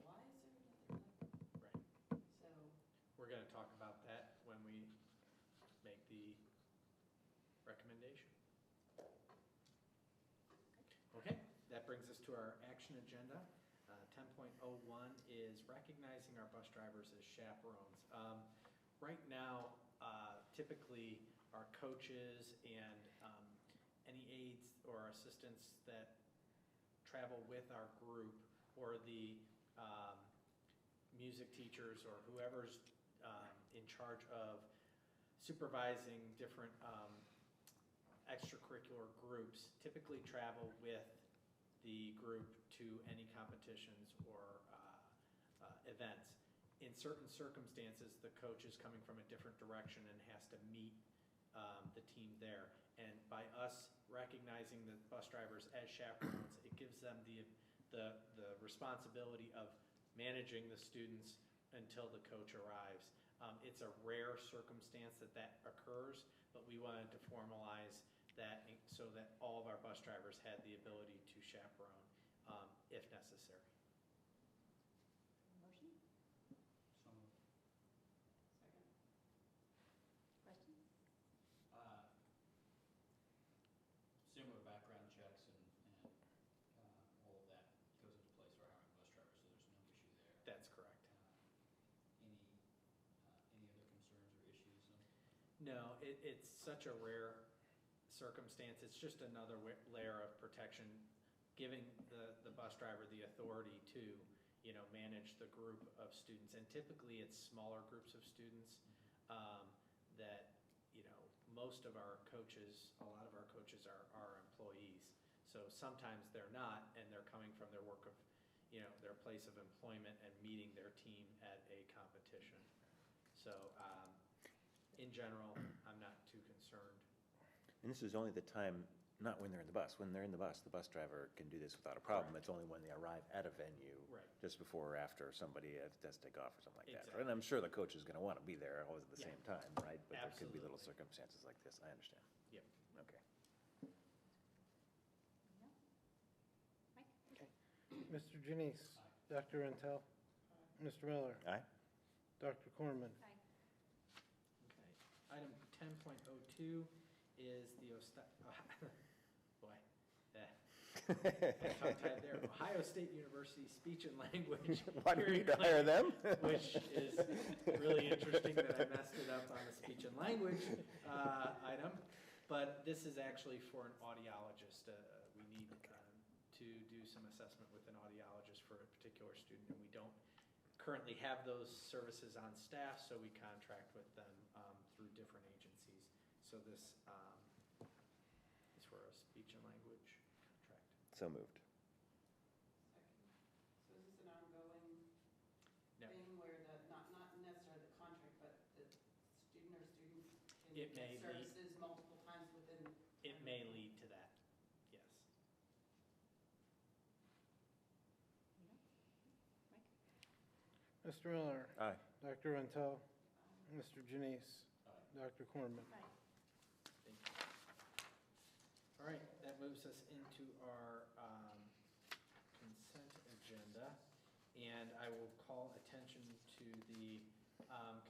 why is there nothing like, Right. so, We're going to talk about that when we make the recommendation. Okay, that brings us to our action agenda. 10.01 is recognizing our bus drivers as chaperones. Right now, typically our coaches and any aides or assistants that travel with our group, or the music teachers or whoever's in charge of supervising different extracurricular groups, typically travel with the group to any competitions or events. In certain circumstances, the coach is coming from a different direction and has to meet the team there. And by us recognizing the bus drivers as chaperones, it gives them the responsibility of managing the students until the coach arrives. It's a rare circumstance that occurs, but we wanted to formalize that so that all of our bus drivers had the ability to chaperone if necessary. Motion? So moved. Second. Questions? Similar background checks and all of that goes into place for hiring bus drivers, so there's no issue there. That's correct. Any other concerns or issues? No, it's such a rare circumstance. It's just another layer of protection, giving the bus driver the authority to, manage the group of students. And typically it's smaller groups of students that, most of our coaches, a lot of our coaches are employees. So sometimes they're not, and they're coming from their work of, their place of employment and meeting their team at a competition. So in general, I'm not too concerned. And this is only the time, not when they're in the bus. When they're in the bus driver can do this without a problem. Correct. It's only when they arrive at a venue, Right. just before or after somebody has to take off or something like that. Exactly. And I'm sure the coach is going to want to be there always at the Yeah. same time, right? But there could be little Absolutely. circumstances like this. I understand. Yep. Okay. No? Mike? Mr. Janice? Dr. Intel? Mr. Miller? Aye. Dr. Corman? Aye. Okay. Item 10.02 is the boy, tongue-tied there. Ohio State University Speech and Language. Why do we need to hire them? Which is really interesting that I messed it up on the speech and language item. But this is actually for an audiologist. We need to do some assessment with an audiologist for a particular student, and we don't currently have those services on staff, so we contract with them through different agencies. So this is for a speech and language contract. So moved. Second. So is this an ongoing No. thing where not necessarily the contract, but the student or students can It may get lead- services multiple times within? It may lead to that, yes. Mike? Mr. Miller? Aye. Dr. Intel? Mr. Janice? Aye. Dr. Corman? Aye. Thank you. All right, that moves us into our consent agenda. And I will call attention to the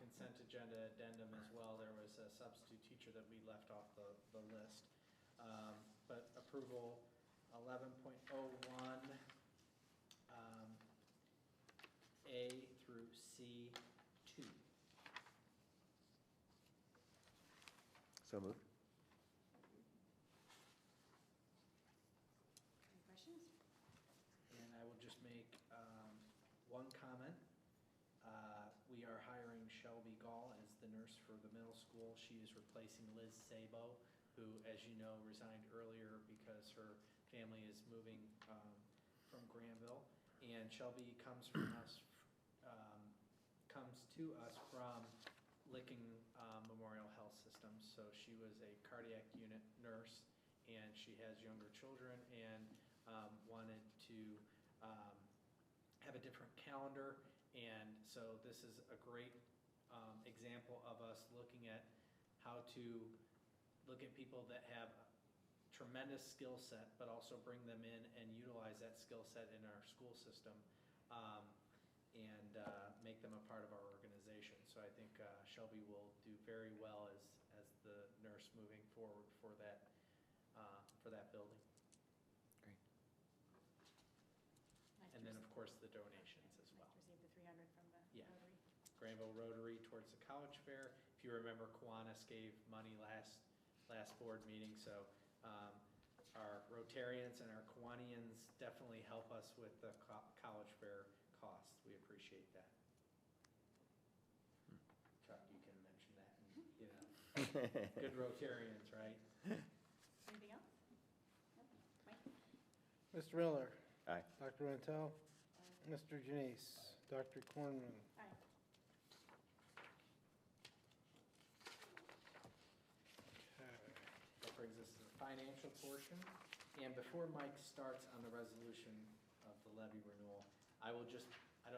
consent agenda addendum as well. There was a substitute teacher that we left off the list. But approval 11.01 A through C2. So moved. Any questions? And I will just make one comment. We are hiring Shelby Gall as the nurse for the middle school. She is replacing Liz Sabo, who, as you know, resigned earlier because her family is moving from Granville. And Shelby comes to us from Licking Memorial Health System. So she was a cardiac unit nurse, and she has younger children, and wanted to have a different calendar. And so this is a great example of us looking at how to look at people that have tremendous skill set, but also bring them in and utilize that skill set in our school system, and make them a part of our organization. So I think Shelby will do very well as the nurse moving forward for that building. Great. Nice And to then, of receive- course, the donations as well. Nice to receive the 300 from the Yeah. Rotary. Granville Rotary towards the college fair. If you you remember, Kiwanis gave money last board meeting, so our Rotarians and our Kiwanians definitely help us with the college fair costs. We appreciate that. Chuck, you can mention that, and, good Rotarians, right? Anything else? No? Mike? Mr. Miller? Aye. Dr. Rantel? Mr. Janice? Dr. Cornman? Aye. That brings us to the financial portion. And before Mike starts on the resolution of the levy renewal, I don't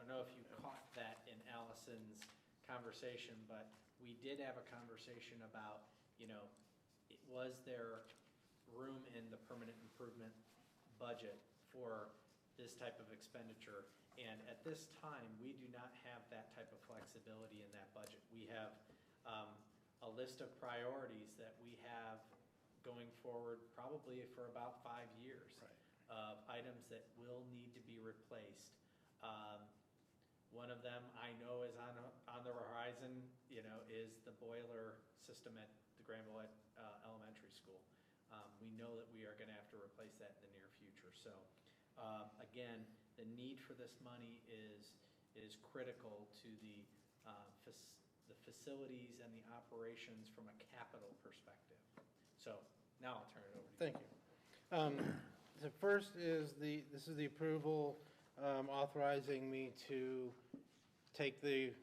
know if you caught that in Allison's conversation, but we did have a conversation about, was there room in the permanent improvement budget for this type of expenditure? And at this time, we do not have that type of flexibility in that budget. We have a list of priorities that we have going forward probably for about 5 years of items that will need to be replaced. One of them I know is on the horizon, is the boiler system at the Granville Elementary School. We know that we are going to have to replace that in the near future. So again, the need for this money is critical to the facilities and the operations from a capital perspective. So now I'll turn it over to you. Thank you. The first is this is the approval authorizing me to take the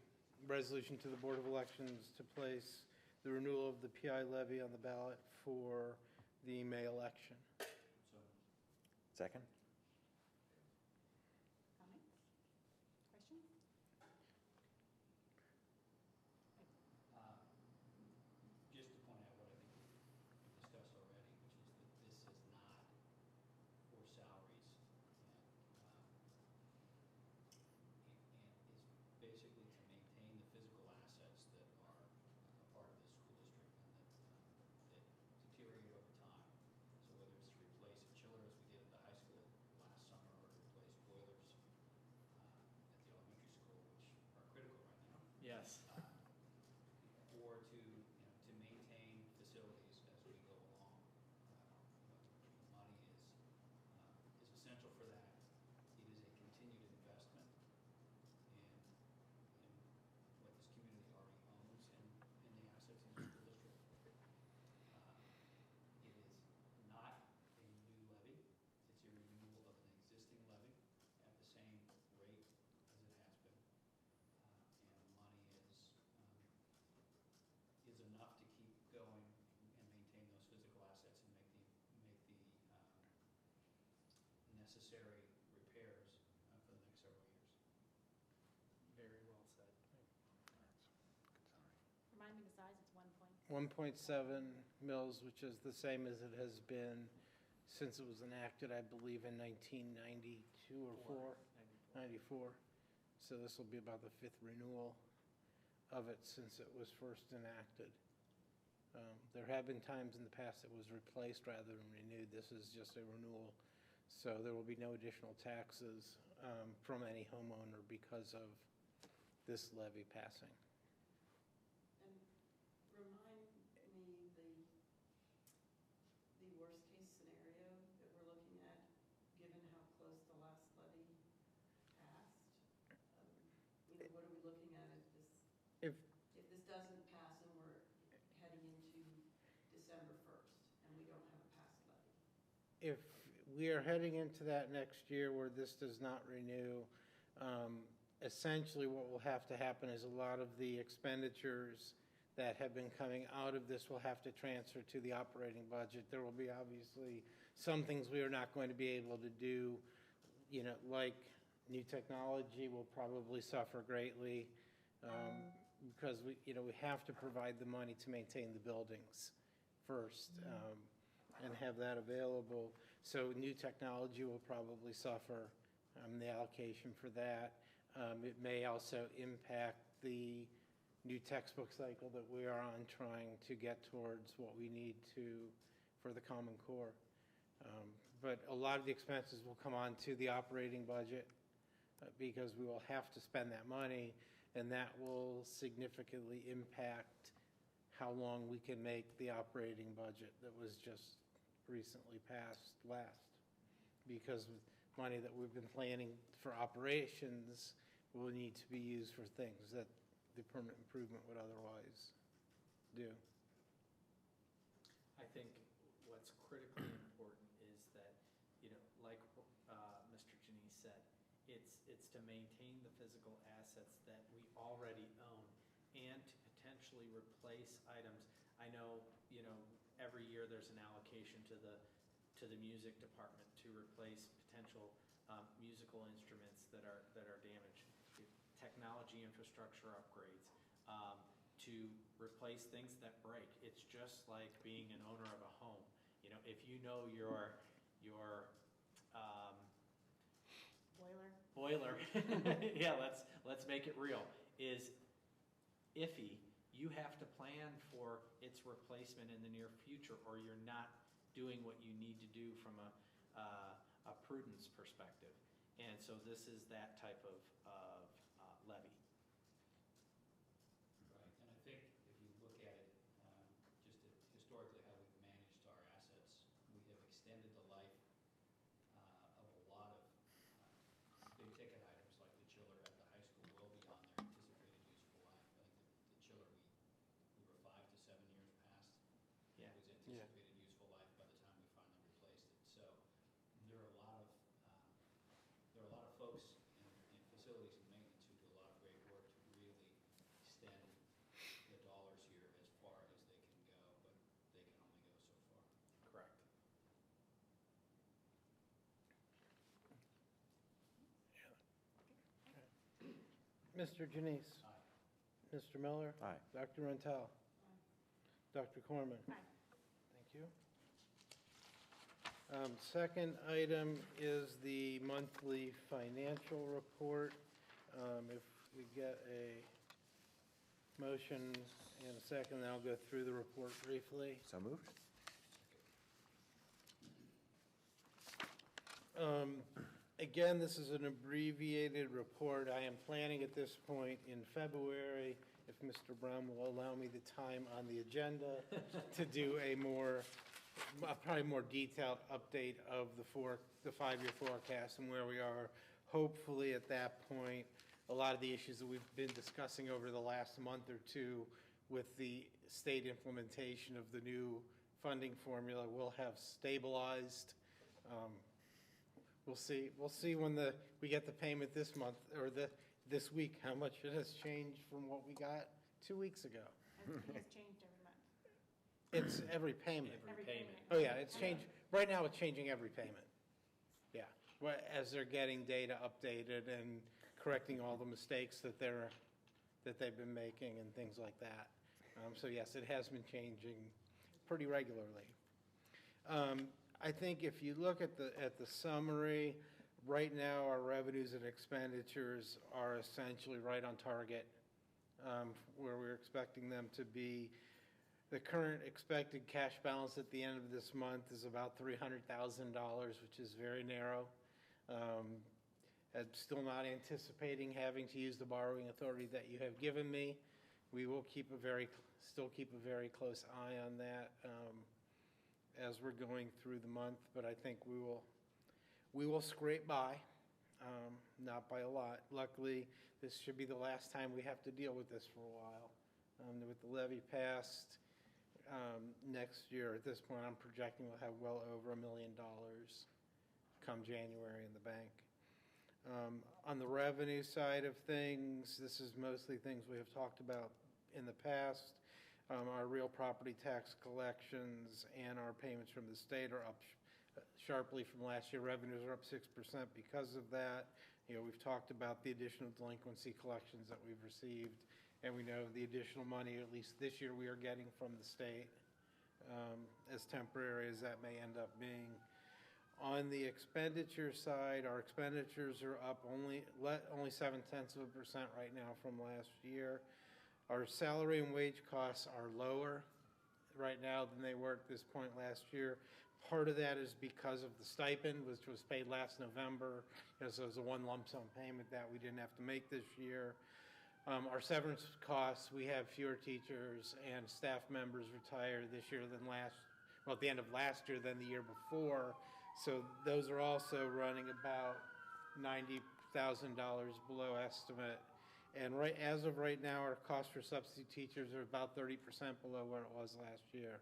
resolution to the Board of Elections to place the renewal of the PI levy on the ballot for the May election. Second? Comments? Questions? Just to point out what I think we discussed already, which is that this is not for salaries and is basically to maintain the physical assets that are a part of the school district and that deteriorate over time. So whether it's to replace a chiller, as we did at the high school last summer, or to replace boilers at the elementary school, which are critical right now, Yes. or to maintain facilities as we go along. The money is essential for that. It is a continued investment in what this community already owns in the assets in the school district. It is not a new levy. It's a renewal of an existing levy at the same rate as it has been. And the money is enough to keep going and maintain those physical assets and make the necessary repairs for the next several years. Very well said. Remind me the size, it's 1 point. 1.7 mils, which is the same as it has been since it was enacted, I believe, in 1992 or 94. So this will be about the 5th renewal of it since it was first enacted. There have been times in the past it was replaced rather than renewed. This is just a renewal. So there will be no additional taxes from any homeowner because of this levy passing. And remind me the worst-case scenario that we're looking at, given how close the last levy passed? What are we looking at if this doesn't pass and we're heading into December 1st and we don't have a passed levy? If we are heading into that next year where this does not renew, essentially what will have to happen is a lot of the expenditures that have been coming out of this will have to transfer to the operating budget. There will be obviously some things we are not going to be able to do, like new technology will probably suffer greatly because we have to provide the money to maintain the buildings first and have that available. So new technology will probably suffer the allocation for that. It may also impact the new textbook cycle that we are on, trying to get towards what we need for the Common Core. But a lot of the expenses will come onto the operating budget because we will have to spend that money, and that will significantly impact how long we can make the operating budget that was just recently passed last. Because money that we've been planning for operations will need to be used for things that the permanent improvement would otherwise do. I think what's critically important is that, like Mr. Janisse said, it's to maintain the physical assets that we already own and to potentially replace items. I know, every year there's an allocation to the music department to replace potential musical instruments that are damaged, technology infrastructure upgrades, to replace things that break. It's just like being an owner of a home. If you know your boiler, yeah, let's make it real, is iffy, you have to plan for its replacement in the near future, or you're not doing what you need to do from a prudence perspective. And so this is that type of levy. Right, and I think if you look at it, just historically how we've managed our assets, we have extended the life of a lot of big ticket items like the chiller at the high school well beyond their anticipated useful life. I think the chiller, we were 5 to 7 years past Yeah. its anticipated useful life by the time we finally replaced it. So there are a lot of folks in facilities and maintenance who do a lot of great work to really extend the dollars here as far as they can go, but they can only go so far. Correct. Mr. Janisse. Aye. Mr. Miller. Aye. Dr. Rentel. Dr. Corman. Aye. Thank you. Second item is the monthly financial report. If we get a motion and a second, then I'll go through the report briefly. So moved? Again, this is an abbreviated report. I am planning at this point in February, if Mr. Brown will allow me the time on the agenda, to do probably more detailed update of the 5-year forecast and where we are. Hopefully at that point, a lot of the issues that we've been discussing over the last month or two with the state implementation of the new funding formula will have stabilized. We'll see when we get the payment this month or this week, how much it has changed from what we got 2 weeks ago. It has changed every month. It's every payment. Every payment. Oh, yeah, it's changed. Right now, it's changing every payment. Yeah, as they're getting data updated and correcting all the mistakes that they've been making and things like that. So yes, it has been changing pretty regularly. I think if you look at the summary, right now our revenues and expenditures are essentially right on target, where we're expecting them to be. The current expected cash balance at the end of this month is about $300,000, which is very narrow. I'm still not anticipating having to use the borrowing authority that you have given me. We will still keep a very close eye on that as we're going through the month, but I think we will scrape by, not by a lot. Luckily, this should be the last time we have to deal with this for a while. With the levy passed, next year, at this point, I'm projecting we'll have well over $1 million come January in the bank. On the revenue side of things, this is mostly things we have talked about in the past. Our real property tax collections and our payments from the state are up sharply from last year. Revenues are up 6% because of that. We've talked about the additional delinquency collections that we've received, and we know the additional money, at least this year, we are getting from the state, as temporary as that may end up being. On the expenditure side, our expenditures are up only 0.7% right now from last year. Our salary and wage costs are lower right now than they were at this point last year. Part of that is because of the stipend, which was paid last November. So it was a one lump sum payment that we didn't have to make this year. Our severance costs, we have fewer teachers and staff members retire this year than at the end of last year than the year before. So those are also running about $90,000 below estimate. And as of right now, our cost for substitute teachers are about 30% below where it was last year.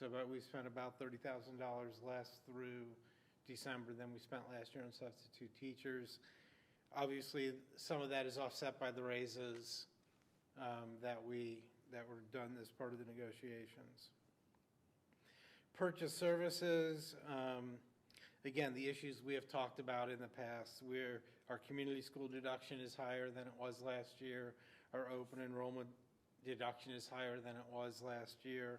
So we spent about $30,000 less through December than we spent last year on substitute teachers. Obviously, some of that is offset by the raises that were done as part of the negotiations. Purchase services, again, the issues we have talked about in the past, our community school deduction is higher than it was last year. Our open enrollment deduction is higher than it was last year.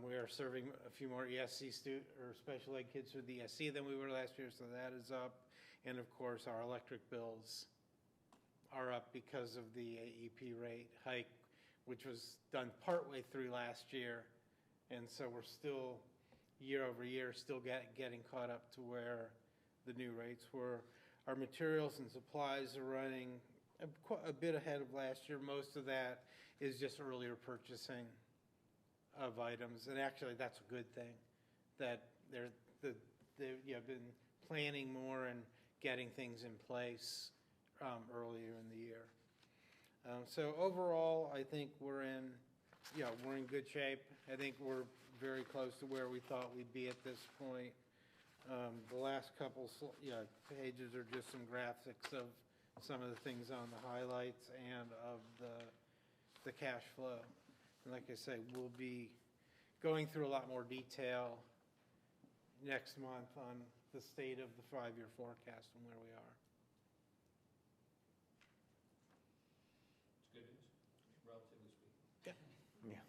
We are serving a few more ESC or special ed kids through the ESC than we were last year, so that is up. And of course, our electric bills are up because of the AEP rate hike, which was done partway through last year. And so we're still, year over year, still getting caught up to where the new rates were. Our materials and supplies are running a bit ahead of last year. Most of that is just earlier purchasing of items. And actually, that's a good thing, that they've been planning more and getting things in place earlier in the year. So overall, I think we're in good shape. I think we're very close to where we thought we'd be at this point. The last couple pages are just some graphics of some of the things on the highlights and of the cash flow. And like I say, we'll be going through a lot more detail next month on the state of the 5-year forecast and where we are. It's good news, relatively speaking. Yeah. Yeah.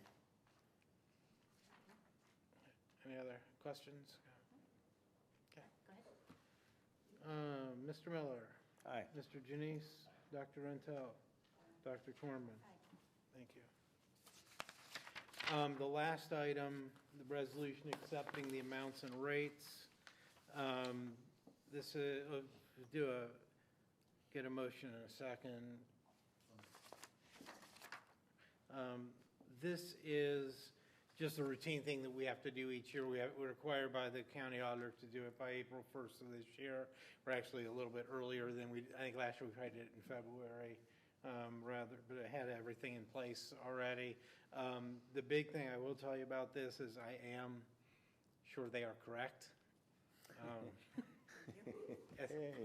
Any other questions? Okay. Go ahead. Mr. Miller. Aye. Mr. Janice. Dr. Rentel. Dr. Corman. Aye. Thank you. The last item, the resolution accepting the amounts and rates. This get a motion in a second. This is just a routine thing that we have to do each year. We're required by the county auditor to do it by April 1st of this year. We're actually a little bit earlier than I think last year we tried it in February, but it had everything in place already. The big thing I will tell you about this is I am sure they are correct.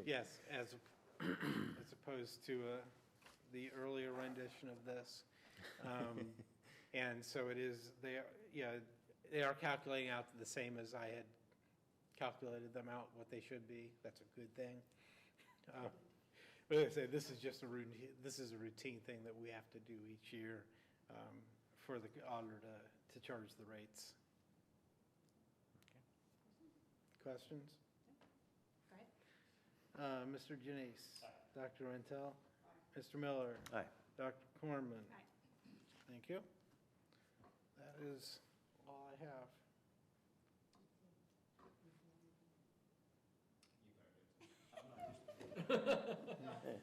Yes, as opposed to the earlier rendition of this. And so it is, they are calculating out the same as I had calculated them out, what they should be. That's a good thing. But as I say, this is just a routine thing that we have to do each year for the auditor to charge the rates. Questions? Go ahead. Mr. Janice. Dr. Rentel. Mr. Miller. Aye. Dr. Corman. Aye. Thank you. That is all I have.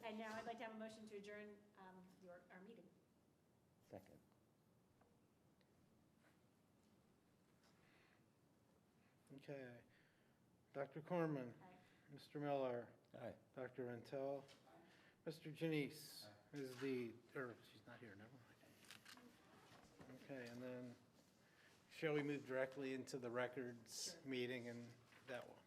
And now I'd like to have a motion to adjourn our meeting. Second. Okay. Dr. Corman. Aye. Mr. Miller. Aye. Dr. Rentel. Mr. Janice. Ms. Deed, she's not here, never mind. Okay, and then shall we move directly into the records meeting and that one?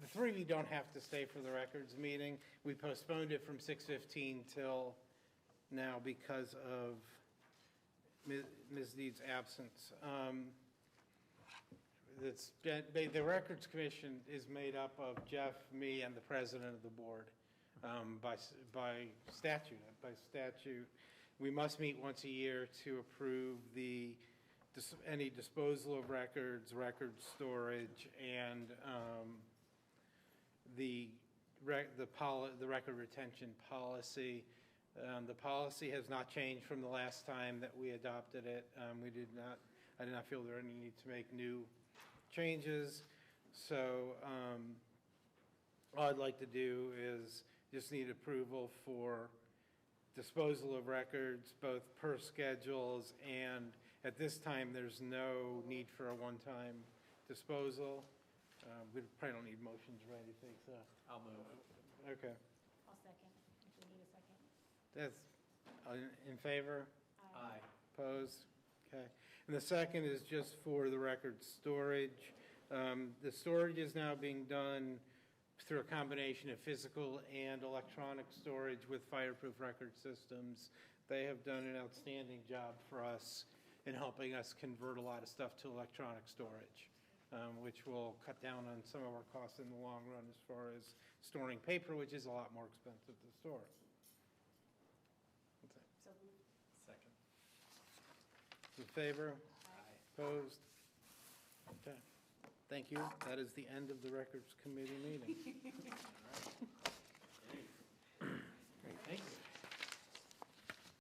The three of you don't have to stay for the records meeting. We postponed it from 6:15 till now because of Ms. Deed's absence. The Records Commission is made up of Jeff, me, and the president of the board by statute. We must meet once a year to approve any disposal of records, record storage, and the record retention policy. The policy has not changed from the last time that we adopted it. I did not feel there any need to make new changes. So all I'd like to do is just need approval disposal of records, both per schedules, and at this time, there's no need for a one-time disposal. We probably don't need motions or anything, so, I'll move. okay. I'll second, if we need a second. That's, in favor? Aye. Opposed? Okay. And the second is just for the record storage. The storage is now being done through a combination of physical and electronic storage with fireproof record systems. They have done an outstanding job for us in helping us convert a lot of stuff to electronic storage, which will cut down on some of our costs in the long run as far as storing paper, which is a lot more expensive to store. That's it. So moved. Second. In favor? Aye. Opposed? Okay. Thank you. That is the end of the Records Committee meeting. All right.